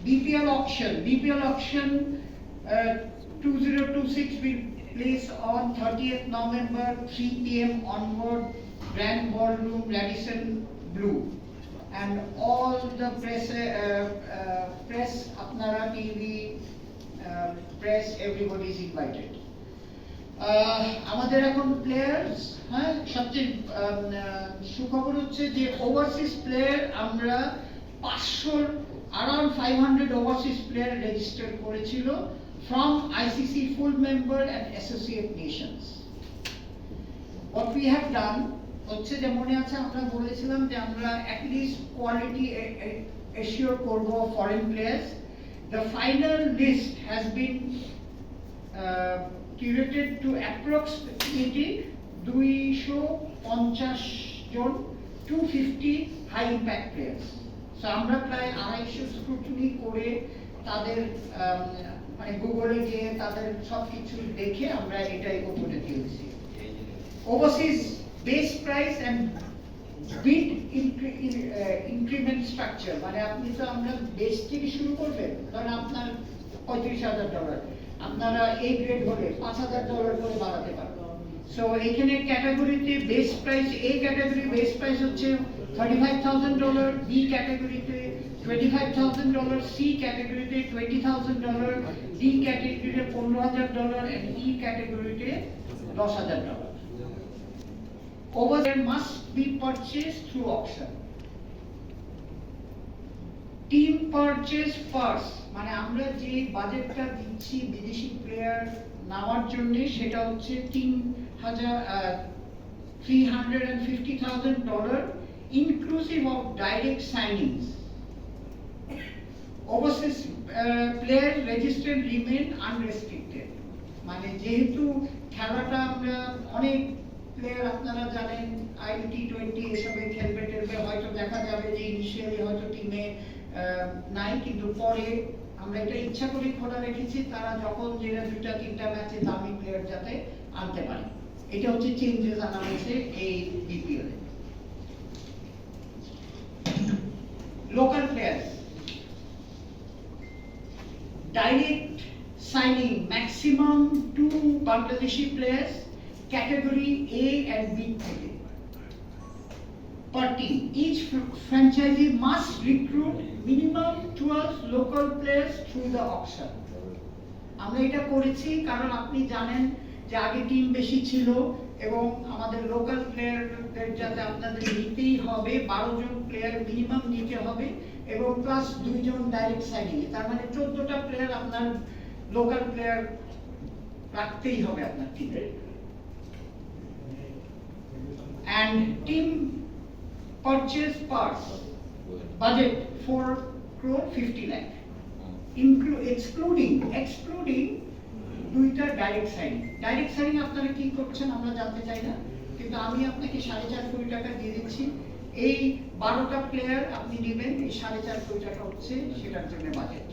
BPL auction 2026 will place on 30th November 3 p.m. onward, Grand Ballroom, Radisson Blu, and all the press, Apnara TV, press, everybody is invited. আমাদের এখন players, হ্যাঁ, সবচেয়ে সুখবর হচ্ছে যে overseas player আমরা 500 overseas player register করেছিল from ICC full member and associate nations. What we have done হচ্ছে যে মনে আছে আমরা বলেছিলাম যে আমরা at least quality assure করব foreign players. The final list has been curated to approximately 250 John 250 high impact players. So আমরা প্রায় 250 স্ক্রুটিনি করে তাদের মানে গুগলে গিয়ে তাদের সবকিছু দেখে আমরা এটাই উপরে দিয়েছি। Overseas base price and bid increment structure, মানে আপনি তো আমরা বেস থেকে শুরু করবেন, ধরেন আপনার $35,000, আপনারা এ গ্রেড হলে $5,000 করে বাড়াতে পারবেন। সো এখানে ক্যাটাগরিতে base price, A category base price হচ্ছে $35,000, বি ক্যাটাগরিতে $25,000, সি ক্যাটাগরিতে $20,000, ডি ক্যাটাগরিতে $15,000 and ই ক্যাটাগরিতে $10,000. Overseas must be purchased through auction. Team purchase first, মানে আমরা যে বাজেটটা দিচ্ছি বিদেশি প্লেয়ার নেওয়ার জন্য সেটা হচ্ছে $350,000 inclusive of direct signings. Overseas player registered remain unrestricted, মানে যেহেতু খেলাটা আমরা অনেক প্লেয়ার আপনারা জানেন IL-T20 এসবে খেলবে টেলবে, হয়তো দেখা যাবে যে ইনিশিয়ালি হয়তো টিমে নাই, কিন্তু পরে আমরা এটা ইচ্ছা করে খোলা রেখেছি তারা যখন যেটা 2-3টা ম্যাচে দামি প্লেয়ার যাতে আনতে পারে। এটা হচ্ছে চেঞ্জেস আনা হয়েছে এই বিপিএল এ। Local players direct signing maximum 2 Bangladeshi players category A and B থেকে per team. Each franchisee must recruit minimum 12 local players through the auction. আমরা এটা করেছি কারণ আপনি জানেন যে আগে টিম বেশি ছিল এবং আমাদের লোকাল প্লেয়ারদের যাতে আপনাদের নিতেই হবে, 12 জন প্লেয়ার মিনিমাম নিতে হবে এবং প্লাস 2 জন ডাইরেক্ট সাইনিং, তার মানে 14টা প্লেয়ার আপনার লোকাল প্লেয়ার রাখতেই হবে আপনার টিমে। And team purchase parts budget 4.50 lakh, excluding 2টা ডাইরেক্ট সাইনিং আপনারা কি করছেন আমরা জানতে চাই না, কিন্তু আমি আপনাকে 4.5 কোটি টাকা দিয়ে দিচ্ছি, এই 12টা প্লেয়ার আপনি নেবেন, এই 4.5 কোটি টাকা হচ্ছে সেটার জন্য বাজেট।